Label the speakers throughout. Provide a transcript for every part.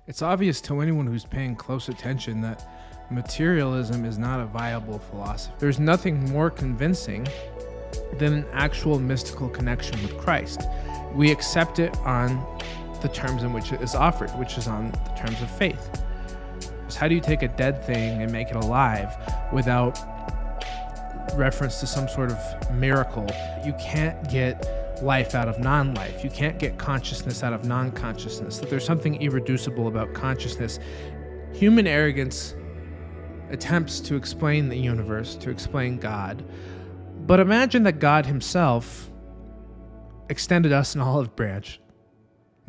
Speaker 1: It's obvious to anyone who's paying close attention that materialism is not a viable philosophy. There's nothing more convincing than an actual mystical connection with Christ. We accept it on the terms in which it is offered, which is on the terms of faith. So how do you take a dead thing and make it alive without reference to some sort of miracle? You can't get life out of non-life. You can't get consciousness out of non-consciousness. That there's something irreducible about consciousness. Human arrogance attempts to explain the universe, to explain God. But imagine that God himself extended us an olive branch.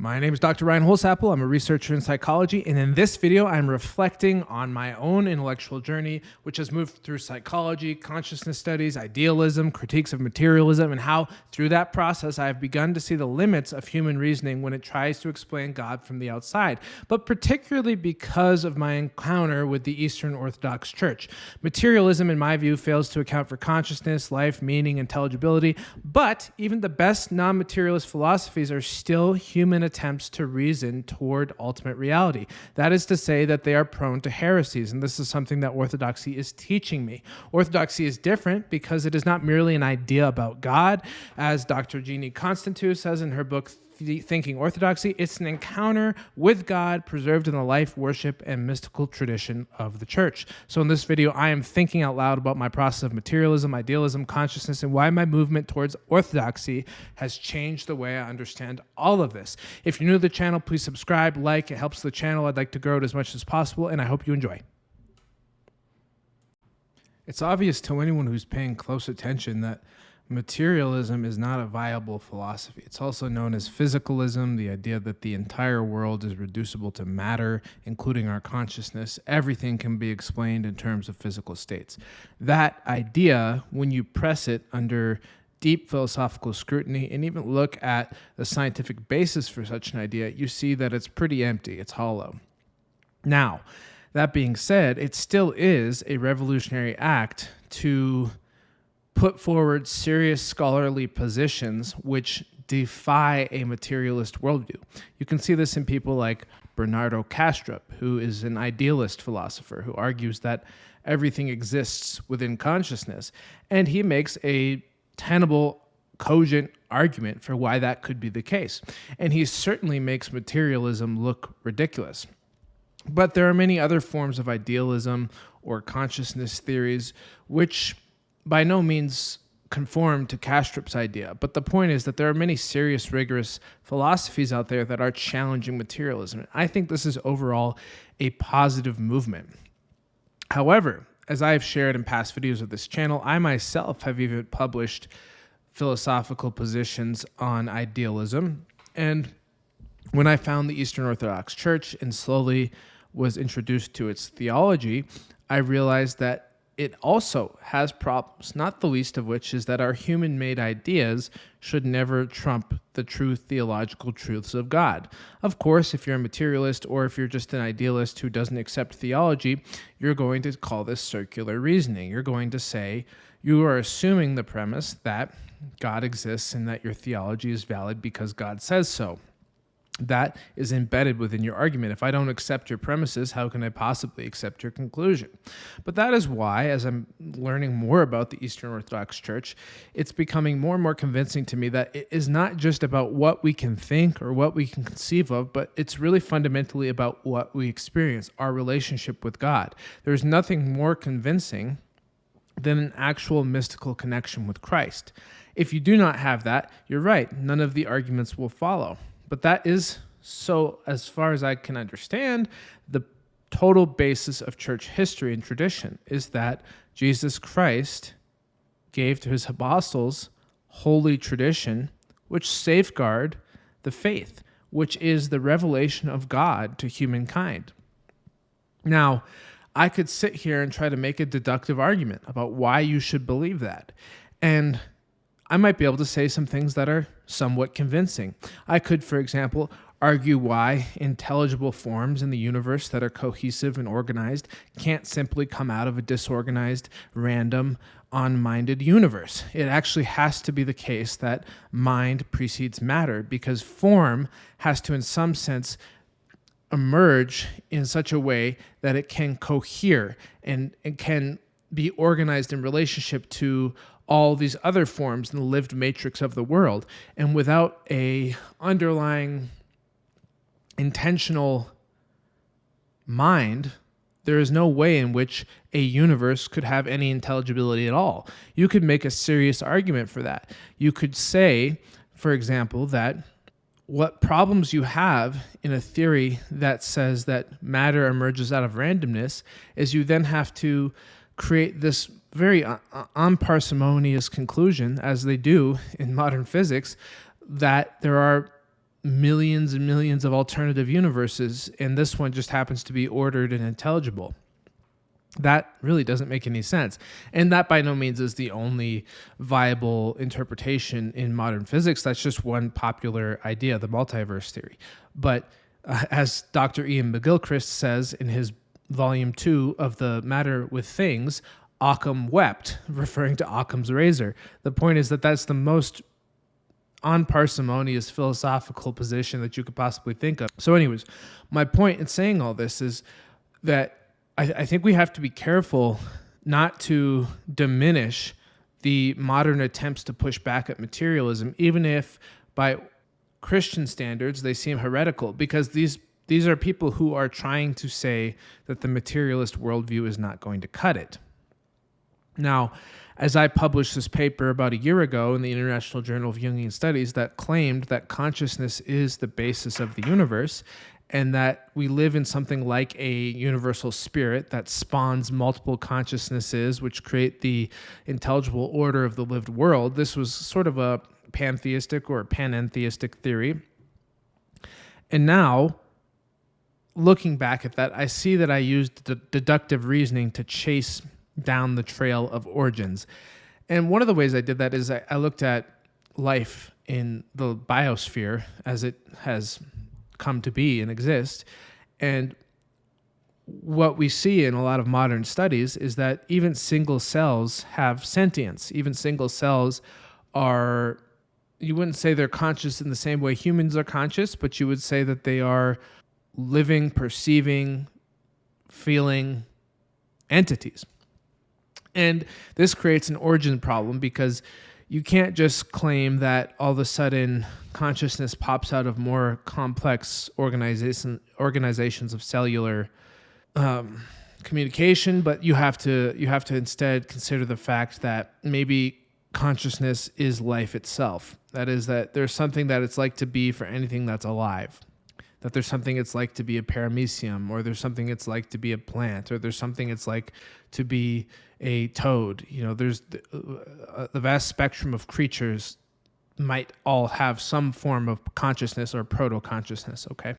Speaker 1: My name is Dr. Ryan Holsapple. I'm a researcher in psychology, and in this video, I'm reflecting on my own intellectual journey, which has moved through psychology, consciousness studies, idealism, critiques of materialism, and how, through that process, I have begun to see the limits of human reasoning when it tries to explain God from the outside, but particularly because of my encounter with the Eastern Orthodox Church. Materialism, in my view, fails to account for consciousness, life, meaning, intelligibility, but even the best non-materialist philosophies are still human attempts to reason toward ultimate reality. That is to say that they are prone to heresies, and this is something that Orthodoxy is teaching me. Orthodoxy is different because it is not merely an idea about God, as Dr. Jeannie Constantou says in her book, Thinking Orthodoxy. It's an encounter with God preserved in the life, worship, and mystical tradition of the church. So in this video, I am thinking out loud about my process of materialism, idealism, consciousness, and why my movement towards orthodoxy has changed the way I understand all of this. If you're new to the channel, please subscribe, like. It helps the channel. I'd like to grow it as much as possible, and I hope you enjoy. It's obvious to anyone who's paying close attention that materialism is not a viable philosophy. It's also known as physicalism, the idea that the entire world is reducible to matter, including our consciousness. Everything can be explained in terms of physical states. That idea, when you press it under deep philosophical scrutiny and even look at the scientific basis for such an idea, you see that it's pretty empty, it's hollow. Now, that being said, it still is a revolutionary act to put forward serious scholarly positions which defy a materialist worldview. You can see this in people like Bernardo Kastrup, who is an idealist philosopher who argues that everything exists within consciousness, and he makes a tenable, cogent argument for why that could be the case. And he certainly makes materialism look ridiculous. But there are many other forms of idealism or consciousness theories which by no means conform to Kastrup's idea. But the point is that there are many serious, rigorous philosophies out there that are challenging materialism. I think this is overall a positive movement. However, as I have shared in past videos of this channel, I myself have even published philosophical positions on idealism. And when I found the Eastern Orthodox Church and slowly was introduced to its theology, I realized that it also has problems, not the least of which is that our human-made ideas should never trump the true theological truths of God. Of course, if you're a materialist or if you're just an idealist who doesn't accept theology, you're going to call this circular reasoning. You're going to say you are assuming the premise that God exists and that your theology is valid because God says so. That is embedded within your argument. If I don't accept your premises, how can I possibly accept your conclusion? But that is why, as I'm learning more about the Eastern Orthodox Church, it's becoming more and more convincing to me that it is not just about what we can think or what we can conceive of, but it's really fundamentally about what we experience, our relationship with God. There's nothing more convincing than an actual mystical connection with Christ. If you do not have that, you're right, none of the arguments will follow. But that is, so as far as I can understand, the total basis of church history and tradition is that Jesus Christ gave to his apostles holy tradition, which safeguard the faith, which is the revelation of God to humankind. Now, I could sit here and try to make a deductive argument about why you should believe that. And I might be able to say some things that are somewhat convincing. I could, for example, argue why intelligible forms in the universe that are cohesive and organized can't simply come out of a disorganized, random, unminded universe. It actually has to be the case that mind precedes matter because form has to, in some sense, emerge in such a way that it can cohere and it can be organized in relationship to all these other forms in the lived matrix of the world. And without a underlying intentional mind, there is no way in which a universe could have any intelligibility at all. You could make a serious argument for that. You could say, for example, that what problems you have in a theory that says that matter emerges out of randomness is you then have to create this very unparsimonious conclusion, as they do in modern physics, that there are millions and millions of alternative universes, and this one just happens to be ordered and intelligible. That really doesn't make any sense. And that by no means is the only viable interpretation in modern physics. That's just one popular idea, the multiverse theory. But as Dr. Ian McGilchrist says in his volume 2 of The Matter with Things, Occam wept, referring to Occam's razor. The point is that that's the most unparsimonious philosophical position that you could possibly think of. So anyways, my point in saying all this is that I think we have to be careful not to diminish the modern attempts to push back at materialism, even if by Christian standards they seem heretical, because these are people who are trying to say that the materialist worldview is not going to cut it. Now, as I published this paper about a year ago in the International Journal of Jungian Studies that claimed that consciousness is the basis of the universe, and that we live in something like a universal spirit that spawns multiple consciousnesses, which create the intelligible order of the lived world. This was sort of a pantheistic or panentheistic theory. And now, looking back at that, I see that I used deductive reasoning to chase down the trail of origins. And one of the ways I did that is I looked at life in the biosphere as it has come to be and exist. And what we see in a lot of modern studies is that even single cells have sentience. Even single cells are, you wouldn't say they're conscious in the same way humans are conscious, but you would say that they are living, perceiving, feeling entities. And this creates an origin problem because you can't just claim that all of a sudden consciousness pops out of more complex organizations of cellular communication, but you have to instead consider the fact that maybe consciousness is life itself. That is, that there's something that it's like to be for anything that's alive. That there's something it's like to be a paramecium, or there's something it's like to be a plant, or there's something it's like to be a toad. You know, there's the vast spectrum of creatures might all have some form of consciousness or proto-consciousness, okay?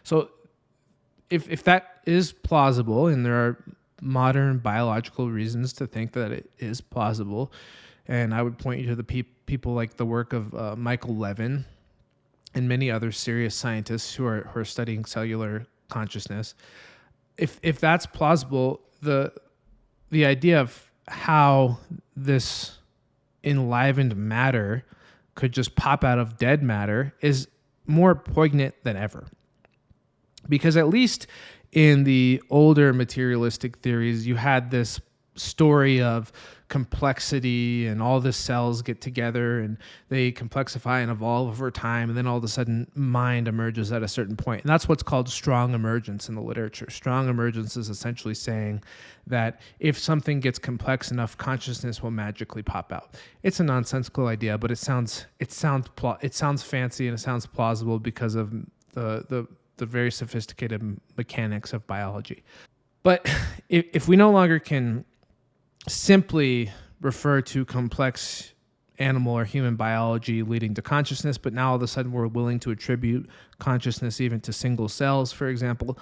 Speaker 1: So if that is plausible, and there are modern biological reasons to think that it is plausible, and I would point you to the people like the work of Michael Levin and many other serious scientists who are studying cellular consciousness. If that's plausible, the idea of how this enlivened matter could just pop out of dead matter is more poignant than ever. Because at least in the older materialistic theories, you had this story of complexity, and all the cells get together and they complexify and evolve over time, and then all of a sudden mind emerges at a certain point. And that's what's called strong emergence in the literature. Strong emergence is essentially saying that if something gets complex enough, consciousness will magically pop out. It's a nonsensical idea, but it sounds fancy and it sounds plausible because of the very sophisticated mechanics of biology. But if we no longer can simply refer to complex animal or human biology leading to consciousness, but now all of a sudden we're willing to attribute consciousness even to single cells, for example,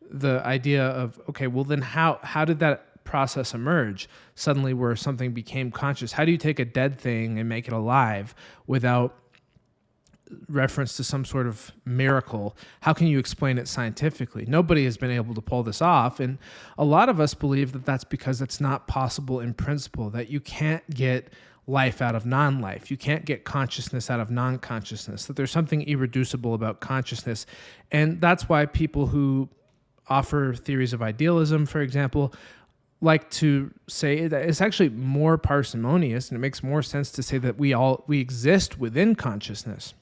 Speaker 1: the idea of, okay, well then how did that process emerge suddenly where something became conscious? How do you take a dead thing and make it alive without reference to some sort of miracle? How can you explain it scientifically? Nobody has been able to pull this off, and a lot of us believe that that's because it's not possible in principle, that you can't get life out of non-life. You can't get consciousness out of non-consciousness, that there's something irreducible about consciousness. And that's why people who offer theories of idealism, for example, like to say that it's actually more parsimonious, and it makes more sense to say that we exist within consciousness.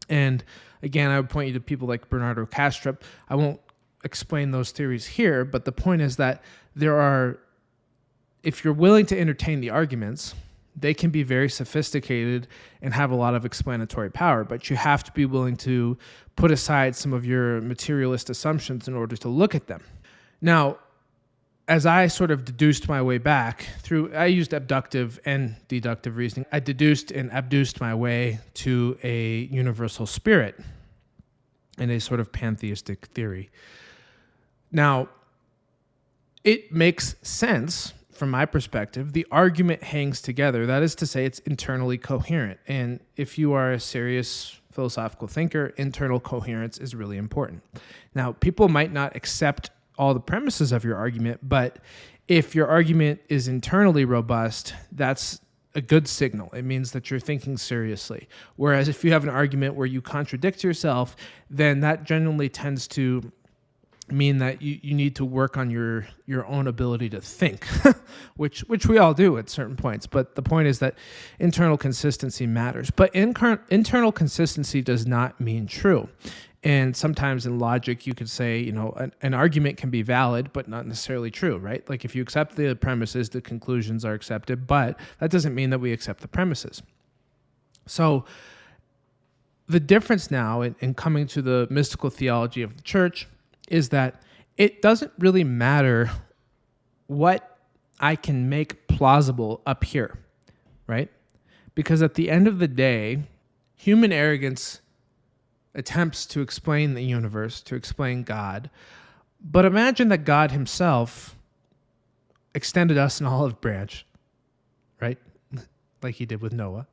Speaker 1: And again, I would point you to people like Bernardo Kastrup. I won't explain those theories here, but the point is that if you're willing to entertain the arguments, they can be very sophisticated and have a lot of explanatory power, but you have to be willing to put aside some of your materialist assumptions in order to look at them. Now, as I sort of deduced my way back I used abductive and deductive reasoning. I deduced and abduced my way to a universal spirit in a sort of pantheistic theory. Now, it makes sense from my perspective. The argument hangs together. That is to say, it's internally coherent. And if you are a serious philosophical thinker, internal coherence is really important. Now, people might not accept all the premises of your argument, but if your argument is internally robust, that's a good signal. It means that you're thinking seriously. Whereas if you have an argument where you contradict yourself, then that generally tends to mean that you need to work on your own ability to think, which we all do at certain points. But the point is that internal consistency matters. But internal consistency does not mean true. And sometimes in logic, you could say, an argument can be valid, but not necessarily true, right? Like if you accept the premises, the conclusions are accepted, but that doesn't mean that we accept the premises. So the difference now in coming to the mystical theology of the church is that it doesn't really matter what I can make plausible up here, right? Because at the end of the day, human arrogance attempts to explain the universe, to explain God. But imagine that God himself extended us an olive branch, right? Like he did with Noah.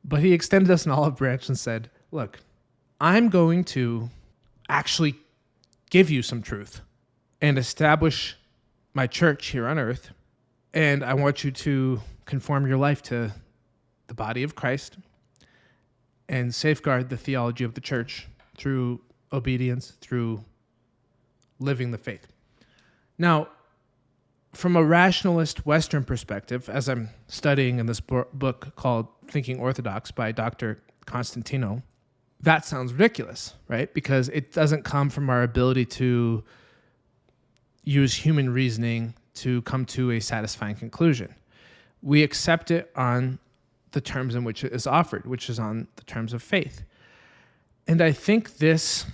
Speaker 1: But he extended us an olive branch and said, look, I'm going to actually give you some truth and establish my church here on earth. And I want you to conform your life to the body of Christ and safeguard the theology of the church through obedience, through living the faith. Now, from a rationalist Western perspective, as I'm studying in this book called Thinking Orthodox by Dr. Constantino, that sounds ridiculous, right? Because it doesn't come from our ability to use human reasoning to come to a satisfying conclusion. We accept it on the terms in which it is offered, which is on the terms of faith. And I think this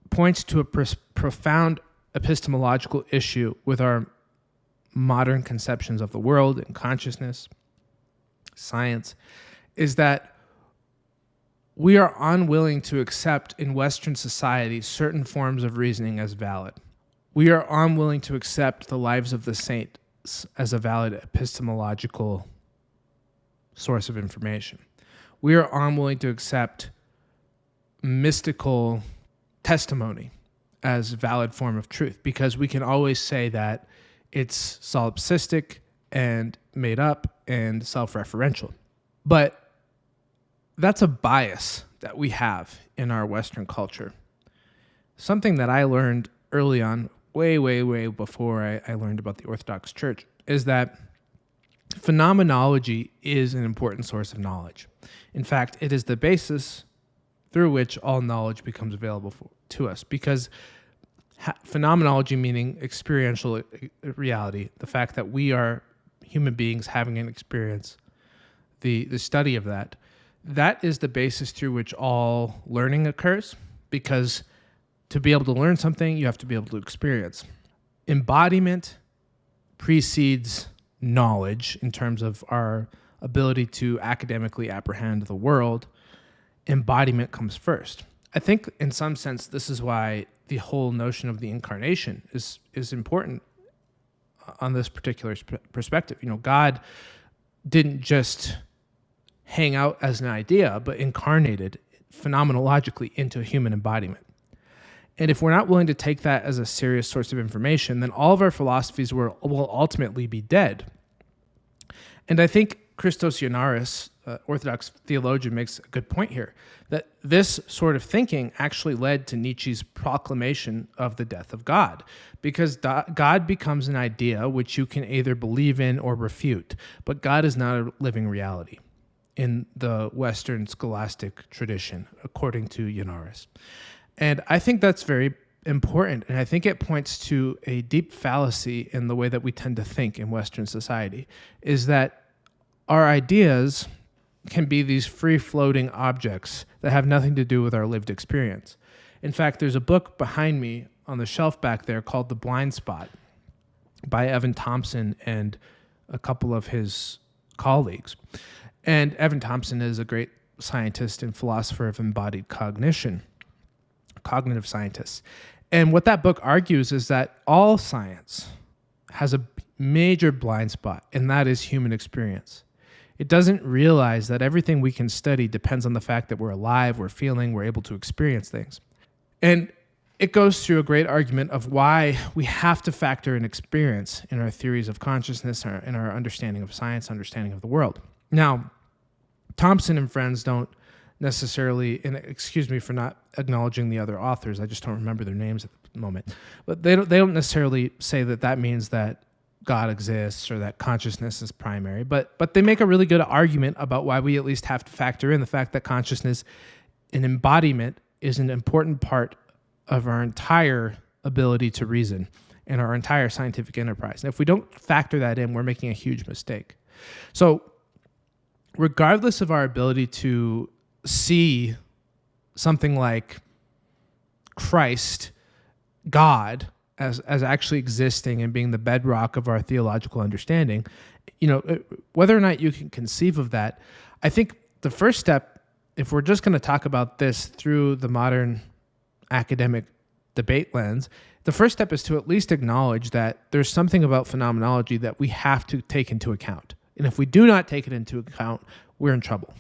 Speaker 1: points to a profound epistemological issue with our modern conceptions of the world and consciousness, science, is that we are unwilling to accept in Western society certain forms of reasoning as valid. We are unwilling to accept the lives of the saints as a valid epistemological source of information. We are unwilling to accept mystical testimony as a valid form of truth because we can always say that it's solipsistic and made up and self-referential. But that's a bias that we have in our Western culture. Something that I learned early on, way before I learned about the Orthodox Church, is that phenomenology is an important source of knowledge. In fact, it is the basis through which all knowledge becomes available to us, because phenomenology, meaning experiential reality, the fact that we are human beings having an experience, the study of that is the basis through which all learning occurs, because to be able to learn something, you have to be able to experience. Embodiment precedes knowledge in terms of our ability to academically apprehend the world. Embodiment comes first. I think in some sense, this is why the whole notion of the incarnation is important on this particular perspective. God didn't just hang out as an idea, but incarnated phenomenologically into a human embodiment. And if we're not willing to take that as a serious source of information, then all of our philosophies will ultimately be dead. And I think Christos Ioannaris, Orthodox theologian, makes a good point here, that this sort of thinking actually led to Nietzsche's proclamation of the death of God, because God becomes an idea which you can either believe in or refute, but God is not a living reality in the Western scholastic tradition, according to Ioannaris. And I think that's very important, and I think it points to a deep fallacy in the way that we tend to think in Western society, is that our ideas can be these free-floating objects that have nothing to do with our lived experience. In fact, there's a book behind me on the shelf back there called The Blind Spot by Evan Thompson and a couple of his colleagues. And Evan Thompson is a great scientist and philosopher of embodied cognition, cognitive scientist. And what that book argues is that all science has a major blind spot, and that is human experience. It doesn't realize that everything we can study depends on the fact that we're alive, we're feeling, we're able to experience things. And it goes through a great argument of why we have to factor in experience in our theories of consciousness, in our understanding of science, understanding of the world. Now, Thompson and friends don't necessarily, and excuse me for not acknowledging the other authors, I just don't remember their names at the moment, but they don't necessarily say that that means that God exists or that consciousness is primary, but they make a really good argument about why we at least have to factor in the fact that consciousness and embodiment is an important part of our entire ability to reason and our entire scientific enterprise. And if we don't factor that in, we're making a huge mistake. So regardless of our ability to see something like Christ, God, as actually existing and being the bedrock of our theological understanding, whether or not you can conceive of that, I think the first step, if we're just going to talk about this through the modern academic debate lens, the first step is to at least acknowledge that there's something about phenomenology that we have to take into account. And if we do not take it into account, we're in trouble.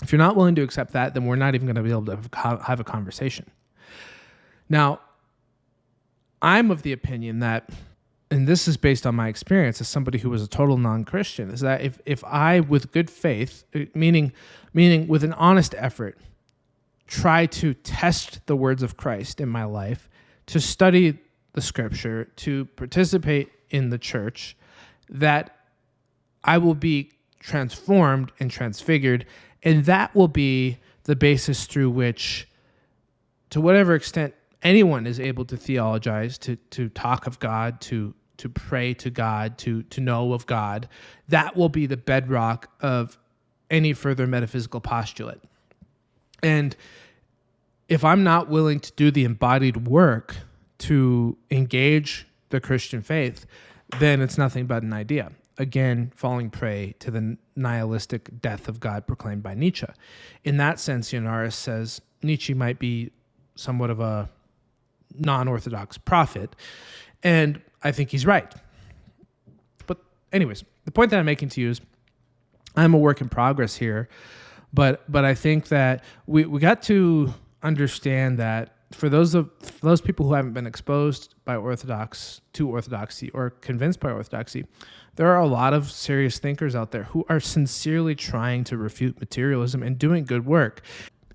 Speaker 1: If you're not willing to accept that, then we're not even going to be able to have a conversation. Now, I'm of the opinion that, and this is based on my experience as somebody who was a total non-Christian, is that if I, with good faith, meaning with an honest effort, try to test the words of Christ in my life, to study the scripture, to participate in the church, that I will be transformed and transfigured, and that will be the basis through which, to whatever extent anyone is able to theologize, to talk of God, to pray to God, to know of God, that will be the bedrock of any further metaphysical postulate. And if I'm not willing to do the embodied work to engage the Christian faith, then it's nothing but an idea. Again, falling prey to the nihilistic death of God proclaimed by Nietzsche. In that sense, Ioannaris says Nietzsche might be somewhat of a non-Orthodox prophet, and I think he's right. But anyways, the point that I'm making to you is I'm a work in progress here, but I think that we got to understand that for those people who haven't been exposed by orthodoxy or convinced by orthodoxy, there are a lot of serious thinkers out there who are sincerely trying to refute materialism and doing good work.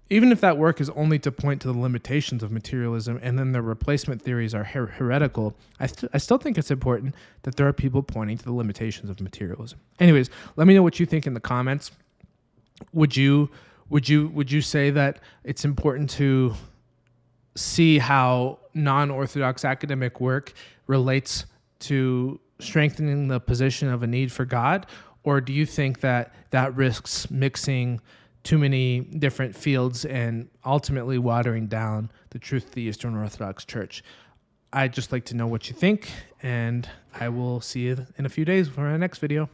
Speaker 1: Even if that work is only to point to the limitations of materialism and then the replacement theories are heretical, I still think it's important that there are people pointing to the limitations of materialism. Anyways, let me know what you think in the comments. Would you say that it's important to see how non-Orthodox academic work relates to strengthening the position of a need for God? Or do you think that risks mixing too many different fields and ultimately watering down the truth of the Eastern Orthodox Church? I'd just like to know what you think, and I will see you in a few days for our next video.